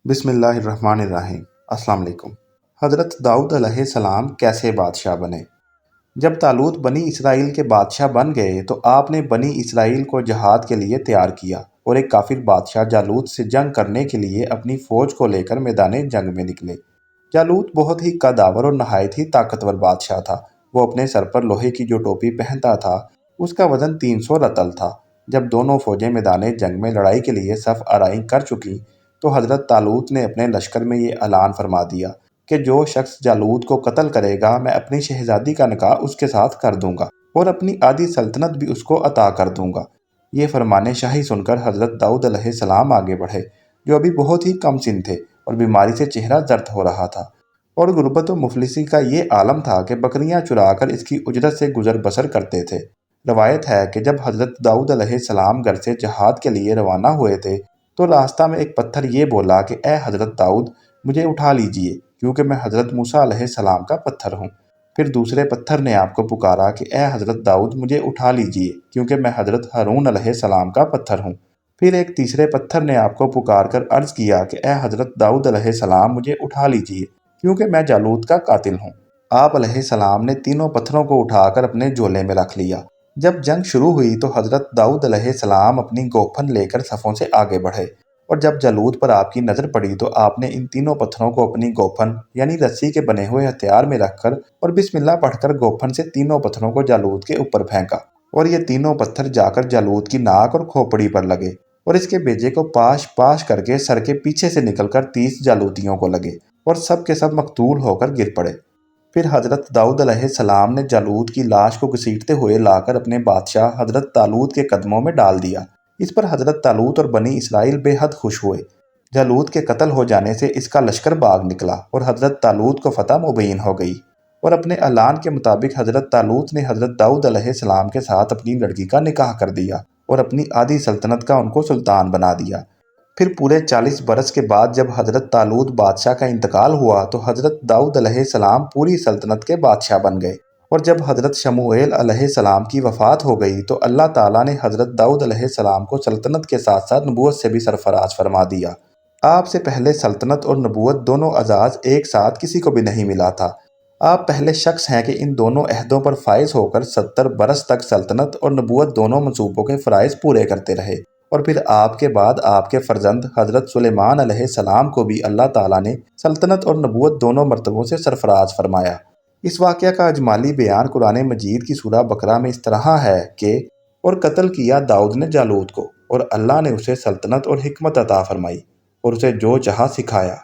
बिस्मिल्लाहिर्रहमानिर्रहीम। अस्सलाम वालेकुम। हज़रत दाऊद अलैहिस्सलाम कैसे बादशाह बने? जब तालूत बनी इसराइल के बादशाह बन गए तो आपने बनी इसराइल को जहाद के लिए तैयार किया और एक काफिर बादशाह जालूत से जंग करने के लिए अपनी फौज को लेकर मैदान जंग में निकले। जालूत बहुत ही कदावर और नहायत ही ताकतवर बादशाह था। वो अपने सर पर लोहे की जो टोपी पहनता था उसका वजन 300 रतल था। जब दोनों फौजें मैदान जंग में लड़ाई के लिए सफ आराई कर चुकी तो हज़रत तालूत ने अपने लश्कर में ये ऐलान फरमा दिया कि जो शख्स जालूत को कत्ल करेगा मैं अपनी शहजादी का निकाह उसके साथ कर दूंगा और अपनी आधी सल्तनत भी उसको अता कर दूंगा। ये फरमाने शाही सुनकर हज़रत दाऊद अलैहिस्सलाम आगे बढ़े, जो अभी बहुत ही कम सिन थे और बीमारी से चेहरा जर्द हो रहा था और गुर्बत व मुफलिसी का ये आलम था कि बकरियां चुराकर इसकी उजरत से गुजर बसर करते थे। रवायत है कि जब हज़रत दाऊद अलैहिस्सलाम घर से जहाद के लिए रवाना हुए थे तो रास्ता में एक पत्थर ये बोला कि ए हज़रत दाऊद, मुझे उठा लीजिए क्योंकि मैं हज़रत मूसा अलैहिस्सलाम का पत्थर हूँ। फिर दूसरे पत्थर ने आपको पुकारा कि ए हज़रत दाऊद, मुझे उठा लीजिए क्योंकि मैं हज़रत हारून अलैहिस्सलाम का पत्थर हूँ। फिर एक तीसरे पत्थर ने आपको पुकार कर अर्ज़ किया कि ए हज़रत दाऊद अलैहिस्सलाम, मुझे उठा लीजिए क्योंकि मैं जालूत का कातिल हूँ। आप अलैहिस्सलाम ने तीनों पत्थरों को उठाकर अपने झोले में रख लिया। जब जंग शुरू हुई तो हज़रत दाऊद अलैहिस्सलाम अपनी गोफन लेकर सफ़ों से आगे बढ़े और जब जालूत पर आपकी नज़र पड़ी तो आपने इन तीनों पत्थरों को अपनी गोफन यानी रस्सी के बने हुए हथियार में रखकर और बिस्मिल्लाह पढ़कर गोफन से तीनों पत्थरों को जालूत के ऊपर फेंका और ये तीनों पत्थर जाकर जालूत की नाक और खोपड़ी पर लगे और इसके बेजे को पाश पाश करके सर के पीछे से निकलकर 30 जालूतियों को लगे और सब के सब मकतूल होकर गिर पड़े। फिर हज़रत दाऊद अलैहिस्सलाम ने जालूत की लाश को घसीटते हुए लाकर अपने बादशाह हज़रत तालूत के कदमों में डाल दिया। इस पर हज़रत तालूत और बनी इसराइल बेहद खुश हुए। जालूत के कत्ल हो जाने से इसका लश्कर भाग निकला और हज़रत तालूत को फतह मुबीन हो गई और अपने ऐलान के मुताबिक हज़रत तालूत ने हज़रत दाऊद अलैहिस्सलाम के साथ अपनी लड़की का निकाह कर दिया और अपनी आधी सल्तनत का उनको सुल्तान बना दिया। फिर पूरे 40 बरस के बाद जब हज़रत तालूत बादशाह का इंतकाल हुआ तो हज़रत दाऊद अलैहिस्सलाम पूरी सल्तनत के बादशाह बन गए और जब हज़रत शमूएल अलैहिस्सलाम की वफ़ात हो गई तो अल्लाह ताला ने हज़रत दाऊद अलैहिस्सलाम को सल्तनत के साथ साथ नबूवत से भी सरफराज फरमा दिया। आपसे पहले सल्तनत और नबूवत दोनों अजाज़ एक साथ किसी को भी नहीं मिला था। आप पहले शख्स हैं कि इन दोनों अहदों पर फाइज होकर 70 बरस तक सल्तनत और नबूवत दोनों मंसूबों के फ़राइज़ पूरे करते रहे और फिर आपके बाद आपके फ़र्जंद हज़रत सुलेमान अलैहिस्सलाम को भी अल्लाह ताला ने सल्तनत और नबूवत दोनों मर्तबों से सरफराज फरमाया। इस वाक़या का अजमाली बयान कुरान मजीद की सूरह बकरा में इस तरह है कि और कत्ल किया दाऊद ने जालूत को और अल्लाह ने उसे सल्तनत और हिकमत अता फरमाई और उसे जो चाहा सिखाया।